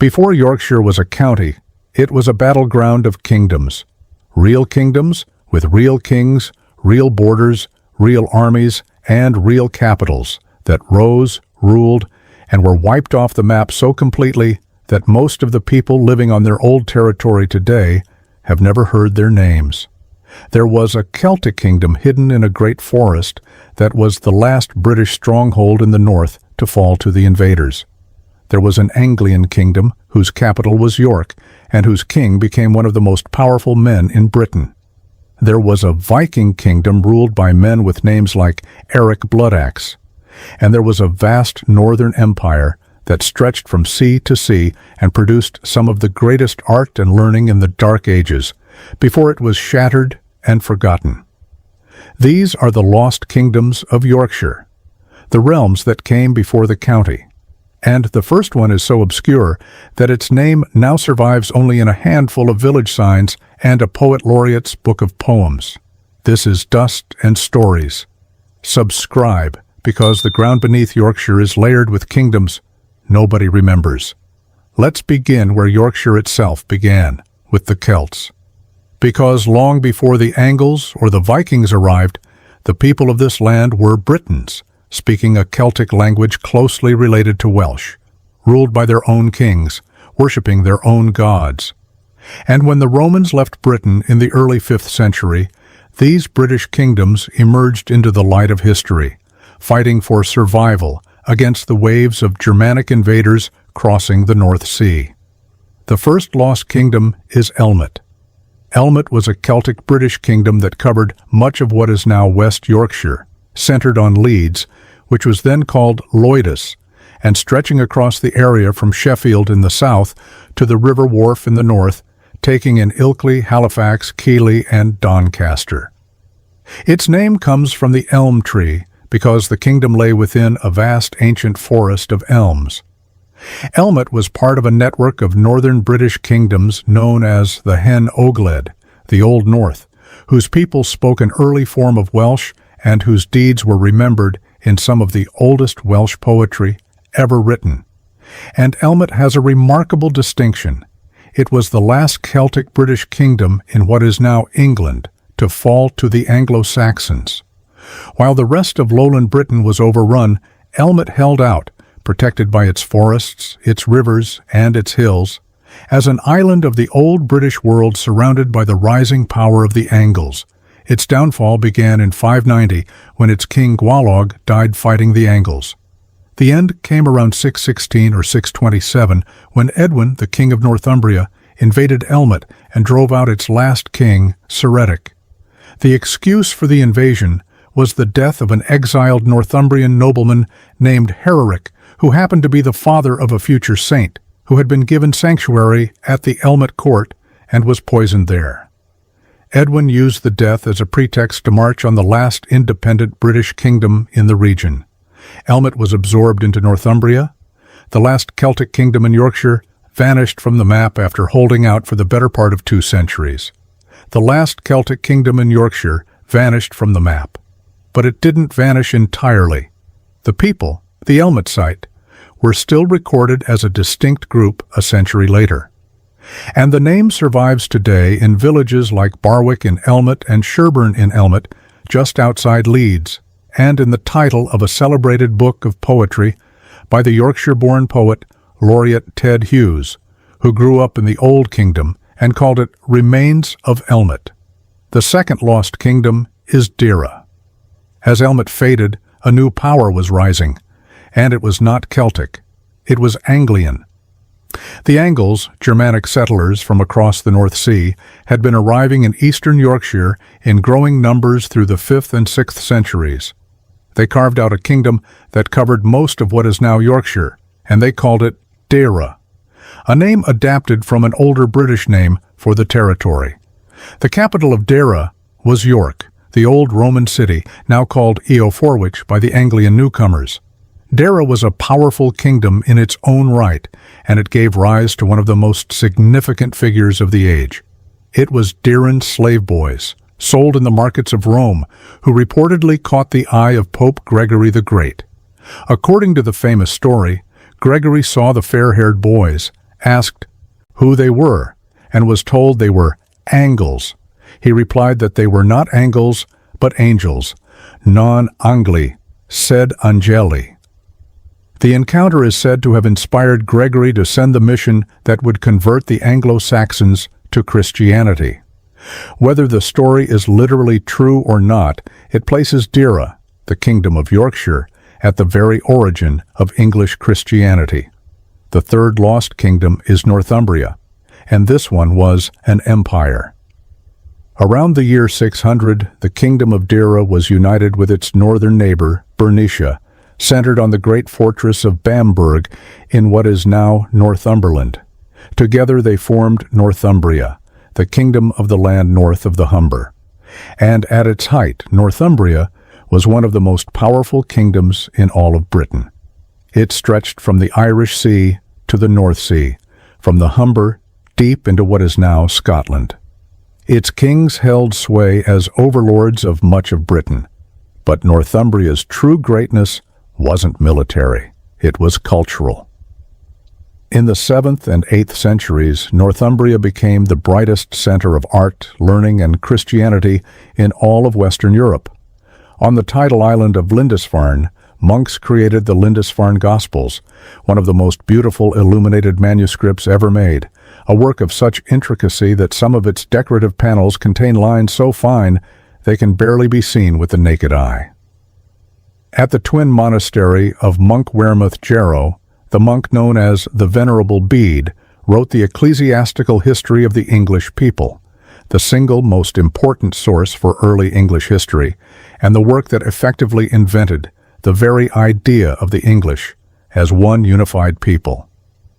Before Yorkshire was a county, it was a battleground of kingdoms. Real kingdoms with real kings, real borders, real armies, and real capitals that rose, ruled, and were wiped off the map so completely that most of the people living on their old territory today have never heard their names. There was a Celtic kingdom hidden in a great forest that was the last British stronghold in the north to fall to the invaders. There was an Anglian kingdom whose capital was York and whose king became one of the most powerful men in Britain. There was a Viking kingdom ruled by men with names like Eric Bloodaxe. And there was a vast northern empire that stretched from sea to sea and produced some of the greatest art and learning in the Dark Ages, before it was shattered and forgotten. These are the lost kingdoms of Yorkshire, the realms that came before the county. And the first one is so obscure that its name now survives only in a handful of village signs and a poet laureate's book of poems. This is Dust and Stories. Subscribe, because the ground beneath Yorkshire is layered with kingdoms nobody remembers. Let's begin where Yorkshire itself began, with the Celts. Because long before the Angles or the Vikings arrived, the people of this land were Britons, speaking a Celtic language closely related to Welsh, ruled by their own kings, worshipping their own gods. And when the Romans left Britain in the early 5th century, these British kingdoms emerged into the light of history, fighting for survival against the waves of Germanic invaders crossing the North Sea. The first lost kingdom is Elmet. Elmet was a Celtic British kingdom that covered much of what is now West Yorkshire, centered on Leeds, which was then called Loidis, and stretching across the area from Sheffield in the south to the River Wharfe in the north, taking in Ilkley, Halifax, Keighley, and Doncaster. Its name comes from the elm tree, because the kingdom lay within a vast ancient forest of elms. Elmet was part of a network of northern British kingdoms known as the Hen Ogledd, the Old North, whose people spoke an early form of Welsh and whose deeds were remembered in some of the oldest Welsh poetry ever written. And Elmet has a remarkable distinction. It was the last Celtic British kingdom in what is now England to fall to the Anglo-Saxons. While the rest of lowland Britain was overrun, Elmet held out, protected by its forests, its rivers, and its hills, as an island of the old British world surrounded by the rising power of the Angles. Its downfall began in 590 when its king Gwalog died fighting the Angles. The end came around 616 or 627 when Edwin, the king of Northumbria, invaded Elmet and drove out its last king, Ceretic. The excuse for the invasion was the death of an exiled Northumbrian nobleman named Hereric, who happened to be the father of a future saint, who had been given sanctuary at the Elmet court and was poisoned there. Edwin used the death as a pretext to march on the last independent British kingdom in the region. Elmet was absorbed into Northumbria. The last Celtic kingdom in Yorkshire vanished from the map after holding out for the better part of 2 centuries. The last Celtic kingdom in Yorkshire vanished from the map. But it didn't vanish entirely. The people, the Elmet site, were still recorded as a distinct group a century later. And the name survives today in villages like Barwick in Elmet and Sherburn in Elmet, just outside Leeds, and in the title of a celebrated book of poetry by the Yorkshire-born poet Laureate Ted Hughes, who grew up in the Old Kingdom and called it Remains of Elmet. The second lost kingdom is Deira. As Elmet faded, a new power was rising, and it was not Celtic. It was Anglian. The Angles, Germanic settlers from across the North Sea, had been arriving in eastern Yorkshire in growing numbers through the 5th and 6th centuries. They carved out a kingdom that covered most of what is now Yorkshire, and they called it Deira, a name adapted from an older British name for the territory. The capital of Deira was York, the old Roman city, now called Eoforwich by the Anglian newcomers. Deira was a powerful kingdom in its own right, and it gave rise to one of the most significant figures of the age. It was Deiran slave boys, sold in the markets of Rome, who reportedly caught the eye of Pope Gregory the Great. According to the famous story, Gregory saw the fair-haired boys, asked who they were and was told they were Angles. He replied that they were not Angles, but angels, non Angli, sed angeli. The encounter is said to have inspired Gregory to send the mission that would convert the Anglo-Saxons to Christianity. Whether the story is literally true or not, it places Deira, the kingdom of Yorkshire, at the very origin of English Christianity. The third lost kingdom is Northumbria, and this one was an empire. Around the year 600, the kingdom of Deira was united with its northern neighbor, Bernicia, centered on the great fortress of Bamburgh in what is now Northumberland. Together they formed Northumbria, the kingdom of the land north of the Humber. And at its height, Northumbria was one of the most powerful kingdoms in all of Britain. It stretched from the Irish Sea to the North Sea, from the Humber deep into what is now Scotland. Its kings held sway as overlords of much of Britain, but Northumbria's true greatness wasn't military, it was cultural. In the 7th and 8th centuries, Northumbria became the brightest center of art, learning, and Christianity in all of Western Europe. On the tidal island of Lindisfarne, monks created the Lindisfarne Gospels, one of the most beautiful illuminated manuscripts ever made, a work of such intricacy that some of its decorative panels contain lines so fine they can barely be seen with the naked eye. At the twin monastery of Monk Wearmouth Jarrow, the monk known as the Venerable Bede wrote the ecclesiastical history of the English people, the single most important source for early English history, and the work that effectively invented the very idea of the English as one unified people.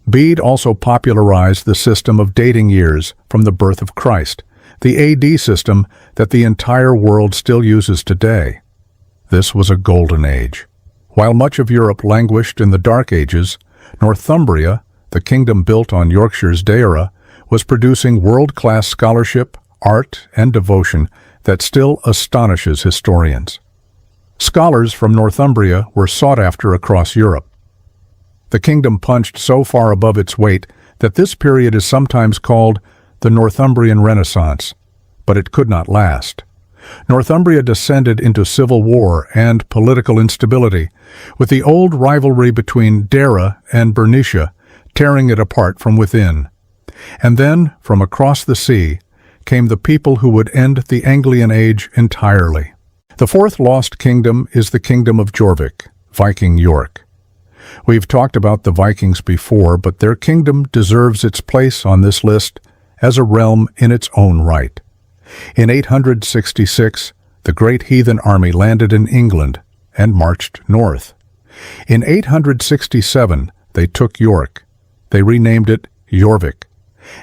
Bede also popularized the system of dating years from the birth of Christ, the AD system that the entire world still uses today. This was a golden age. While much of Europe languished in the Dark Ages, Northumbria, the kingdom built on Yorkshire's Deira, was producing world-class scholarship, art, and devotion that still astonishes historians. Scholars from Northumbria were sought after across Europe. The kingdom punched so far above its weight that this period is sometimes called the Northumbrian Renaissance, but it could not last. Northumbria descended into civil war and political instability, with the old rivalry between Deira and Bernicia tearing it apart from within. And then, from across the sea, came the people who would end the Anglian Age entirely. The fourth lost kingdom is the kingdom of Jórvík, Viking York. We've talked about the Vikings before, but their kingdom deserves its place on this list as a realm in its own right. In 866, the great heathen army landed in England and marched north. In 867, they took York. They renamed it Jórvík,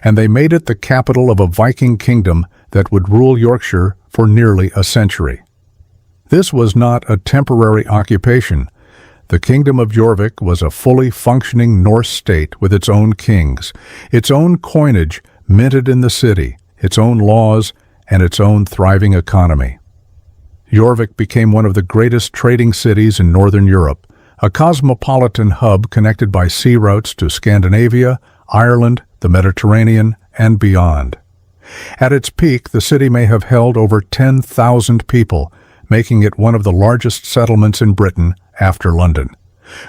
and they made it the capital of a Viking kingdom that would rule Yorkshire for nearly a century. This was not a temporary occupation. The kingdom of Jórvík was a fully functioning Norse state with its own kings, its own coinage minted in the city, its own laws, and its own thriving economy. Jórvík became one of the greatest trading cities in northern Europe, a cosmopolitan hub connected by sea routes to Scandinavia, Ireland, the Mediterranean, and beyond. At its peak, the city may have held over 10,000 people, making it one of the largest settlements in Britain after London.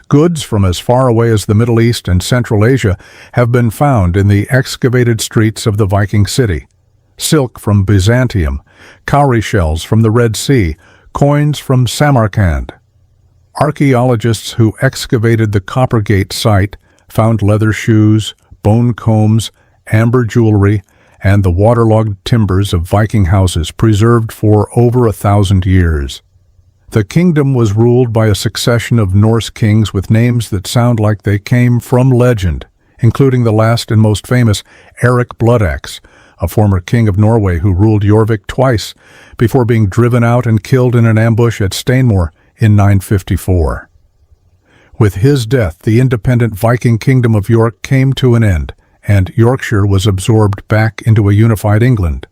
Goods from as far away as the Middle East and Central Asia have been found in the excavated streets of the Viking city. Silk from Byzantium, cowrie shells from the Red Sea, coins from Samarkand. Archaeologists who excavated the Coppergate site found leather shoes, bone combs, amber jewelry, and the waterlogged timbers of Viking houses preserved for over 1,000 years. The kingdom was ruled by a succession of Norse kings with names that sound like they came from legend, including the last and most famous Eric Bloodaxe, a former king of Norway who ruled Jórvík twice before being driven out and killed in an ambush at Stainmore in 954. With his death, the independent Viking kingdom of York came to an end, and Yorkshire was absorbed back into a unified England.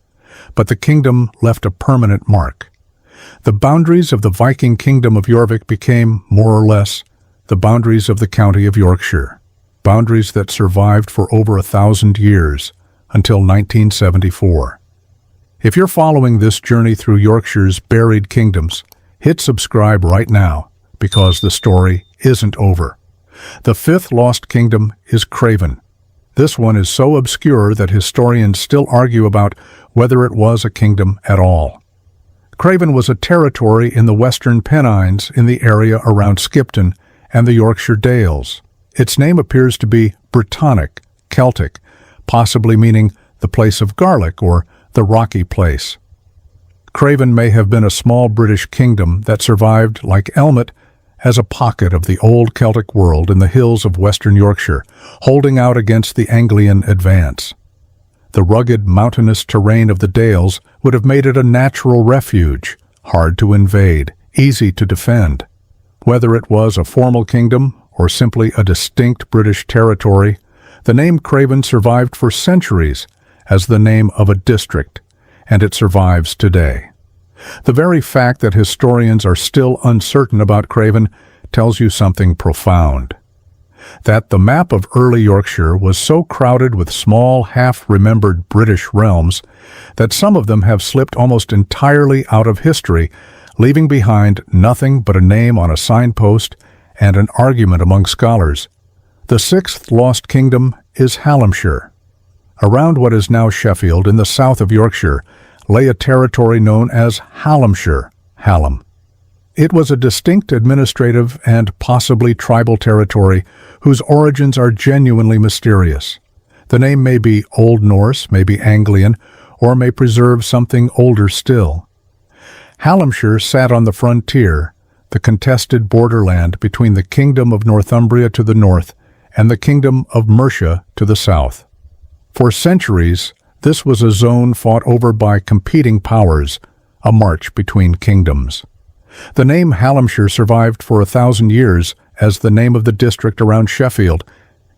But the kingdom left a permanent mark. The boundaries of the Viking kingdom of Jórvík became, more or less, the boundaries of the county of Yorkshire. boundaries that survived for over 1,000 years, until 1974. If you're following this journey through Yorkshire's buried kingdoms, hit subscribe right now, because the story isn't over. The fifth lost kingdom is Craven. This one is so obscure that historians still argue about whether it was a kingdom at all. Craven was a territory in the Western Pennines in the area around Skipton and the Yorkshire Dales. Its name appears to be Brittonic Celtic, possibly meaning the place of garlic or the rocky place. Craven may have been a small British kingdom that survived, like Elmet, as a pocket of the old Celtic world in the hills of western Yorkshire, holding out against the Anglian advance. The rugged, mountainous terrain of the Dales would have made it a natural refuge, hard to invade, easy to defend. Whether it was a formal kingdom or simply a distinct British territory, the name Craven survived for centuries as the name of a district, and it survives today. The very fact that historians are still uncertain about Craven tells you something profound. That the map of early Yorkshire was so crowded with small, half-remembered British realms that some of them have slipped almost entirely out of history, leaving behind nothing but a name on a signpost and an argument among scholars. The sixth lost kingdom is Hallamshire. Around what is now Sheffield in the south of Yorkshire lay a territory known as Hallamshire, Hallam. It was a distinct administrative and possibly tribal territory whose origins are genuinely mysterious. The name may be Old Norse, may be Anglian, or may preserve something older still. Hallamshire sat on the frontier, the contested borderland between the Kingdom of Northumbria to the north and the Kingdom of Mercia to the south. For centuries, this was a zone fought over by competing powers, a march between kingdoms. The name Hallamshire survived for 1,000 years as the name of the district around Sheffield,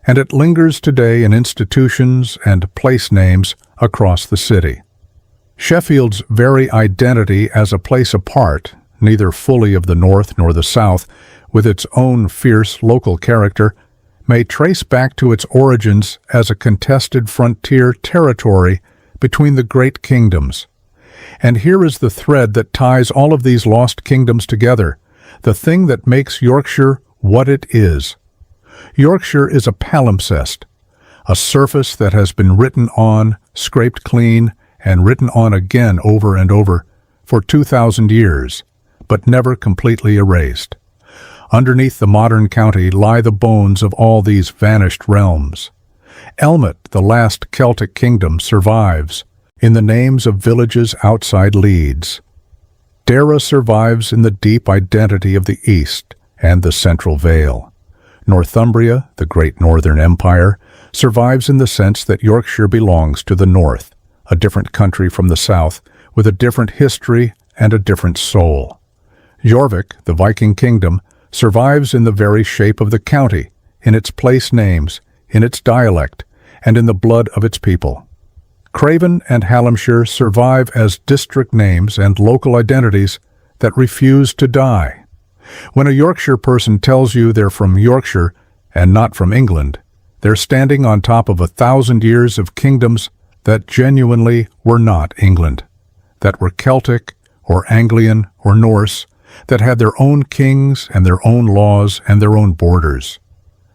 and it lingers today in institutions and place names across the city. Sheffield's very identity as a place apart, neither fully of the north nor the south, with its own fierce local character, may trace back to its origins as a contested frontier territory between the great kingdoms. And here is the thread that ties all of these lost kingdoms together, the thing that makes Yorkshire what it is. Yorkshire is a palimpsest, a surface that has been written on, scraped clean, and written on again over and over for 2,000 years, but never completely erased. Underneath the modern county lie the bones of all these vanished realms. Elmet, the last Celtic kingdom, survives in the names of villages outside Leeds. Deira survives in the deep identity of the East and the Central Vale. Northumbria, the great Northern Empire, survives in the sense that Yorkshire belongs to the north, a different country from the south, with a different history and a different soul. Jórvík, the Viking kingdom, survives in the very shape of the county, in its place names, in its dialect, and in the blood of its people. Craven and Hallamshire survive as district names and local identities that refuse to die. When a Yorkshire person tells you they're from Yorkshire and not from England, they're standing on top of 1,000 years of kingdoms that genuinely were not England, that were Celtic or Anglian or Norse, that had their own kings and their own laws and their own borders.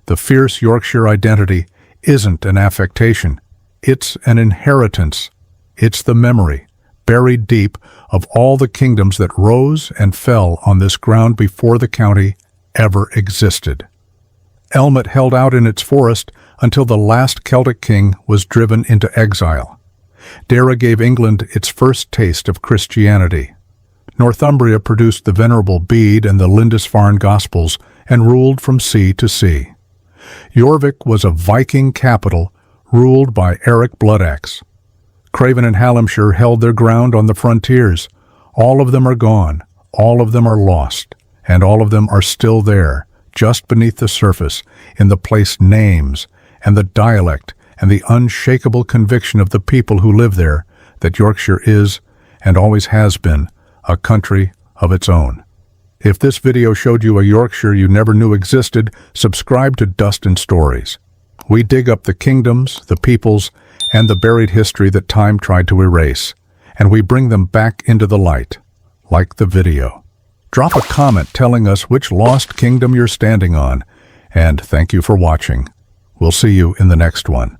The fierce Yorkshire identity isn't an affectation. It's an inheritance. It's the memory, buried deep, of all the kingdoms that rose and fell on this ground before the county ever existed. Elmet held out in its forest until the last Celtic king was driven into exile. Deira gave England its first taste of Christianity. Northumbria produced the Venerable Bede and the Lindisfarne Gospels and ruled from sea to sea. Jórvík was a Viking capital ruled by Eric Bloodaxe. Craven and Hallamshire held their ground on the frontiers. All of them are gone, all of them are lost, and all of them are still there, just beneath the surface, in the place names and the dialect and the unshakable conviction of the people who live there that Yorkshire is, and always has been, a country of its own. If this video showed you a Yorkshire you never knew existed, subscribe to Dust and Stories. We dig up the kingdoms, the peoples, and the buried history that time tried to erase, and we bring them back into the light, like the video. Drop a comment telling us which lost kingdom you're standing on, and thank you for watching. We'll see you in the next one.